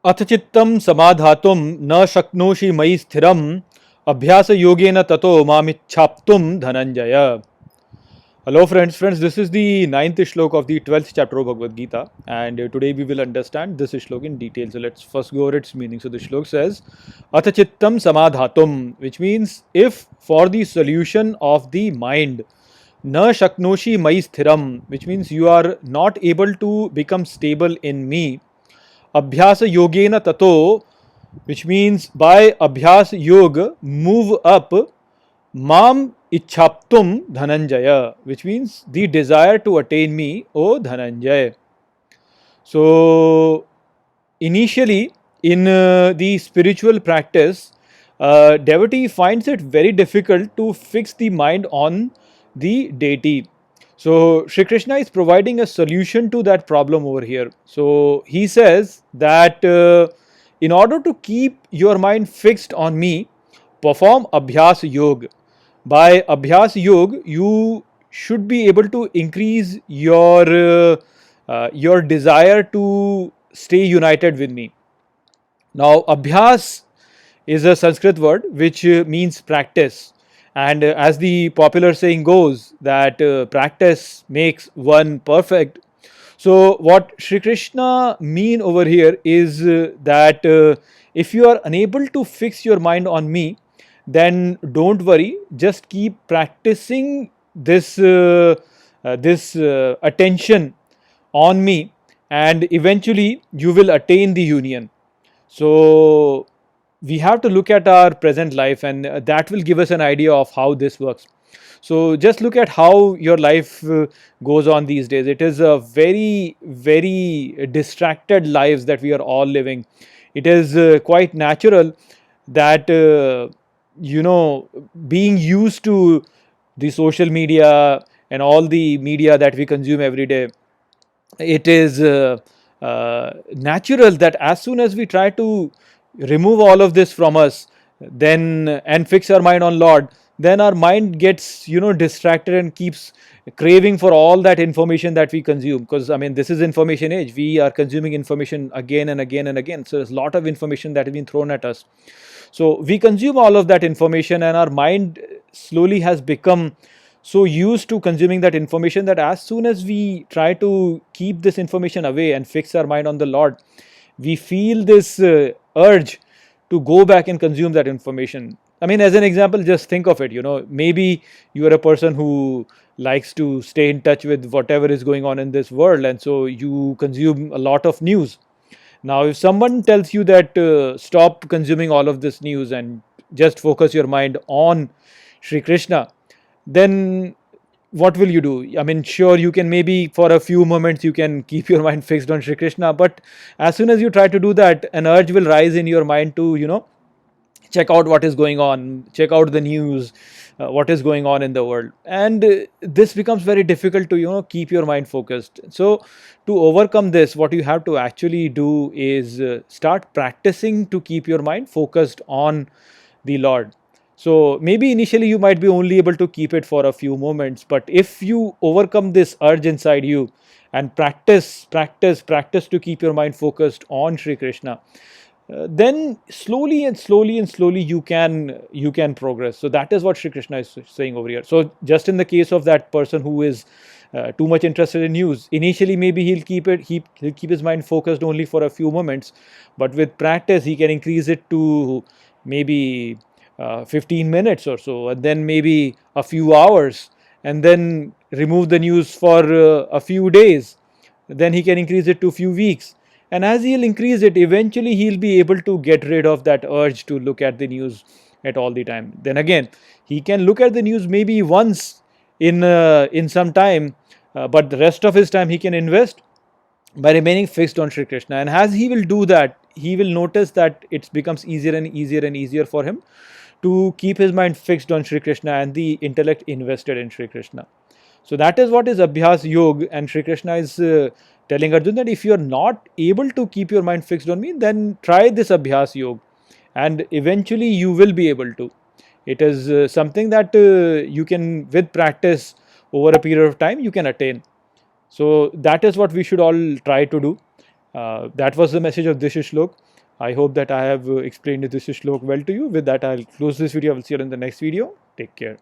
अथ चित्तं समाधातुं न शक्नोषि मयि स्थिरम् अभ्यास योगेन ततो मामिच्छाप्तुं Dhananjay. Hello friends, this is the ninth shloka of the 12th chapter of Bhagavad Gita, and today we will understand this shloka in detail. So let's first go over its meaning. So the shloka says, Atha chittam samadhatum, which means if for the solution of the mind, na shaknoshi mai sthiram, which means you are not able to become stable in me, abhyasa yogena tato, which means by abhyas yoga, move up, Mam ichhaptum dhananjaya, which means the desire to attain me, O Dhananjay. So, initially in the spiritual practice, devotee finds it very difficult to fix the mind on the deity. So, Shri Krishna is providing a solution to that problem over here. So, he says that in order to keep your mind fixed on me, perform Abhyas Yoga. By Abhyas Yoga, you should be able to increase your desire to stay united with me. Now, Abhyas is a Sanskrit word which means practice, and as the popular saying goes, that practice makes one perfect. So, what Sri Krishna mean over here is that if you are unable to fix your mind on me, then don't worry. Just keep practicing this attention on me, and eventually you will attain the union. So we have to look at our present life, and that will give us an idea of how this works. So just look at how your life goes on these days. It is a very distracted lives that we are all living. It is quite natural that being used to the social media and all the media that we consume every day, it is natural that as soon as we try to remove all of this from us, then and fix our mind on Lord, then our mind gets distracted and keeps craving for all that information that we consume. Because I mean, this is information age. We are consuming information again and again and again. So there's a lot of information that has been thrown at us. So we consume all of that information, and our mind slowly has become so used to consuming that information that as soon as we try to keep this information away and fix our mind on the Lord, we feel this urge to go back and consume that information. I mean, as an example, just think of it. Maybe you are a person who likes to stay in touch with whatever is going on in this world, and so you consume a lot of news. Now, if someone tells you that stop consuming all of this news and just focus your mind on Sri Krishna, then what will you do? I mean, sure, you can maybe for a few moments you can keep your mind fixed on Sri Krishna, but as soon as you try to do that, an urge will rise in your mind to check out what is going on, check out the news, what is going on in the world, and this becomes very difficult to keep your mind focused. So to overcome this, what you have to actually do is start practicing to keep your mind focused on the Lord. So maybe initially you might be only able to keep it for a few moments, but if you overcome this urge inside you and practice to keep your mind focused on Sri Krishna, then slowly you can progress. So that is what Sri Krishna is saying over here. So just in the case of that person who is too much interested in news, initially maybe he'll keep his mind focused only for a few moments, but with practice he can increase it to maybe 15 minutes or so, and then maybe a few hours, and then remove the news for a few days. Then he can increase it to a few weeks, and as he'll increase it, eventually he'll be able to get rid of that urge to look at the news at all the time. Then again, he can look at the news maybe once in some time, but the rest of his time he can invest by remaining fixed on Sri Krishna. And as he will do that, he will notice that it becomes easier and easier and easier for him to keep his mind fixed on Sri Krishna and the intellect invested in Sri Krishna. So that is what is Abhyas Yoga, and Sri Krishna is telling Arjuna that if you are not able to keep your mind fixed on me, then try this Abhyas Yoga, and eventually you will be able to. It is something that you can, with practice over a period of time, you can attain. So that is what we should all try to do. That was the message of this shlok. I hope that I have explained this shlok well to you. With that, I'll close this video. I will see you in the next video. Take care.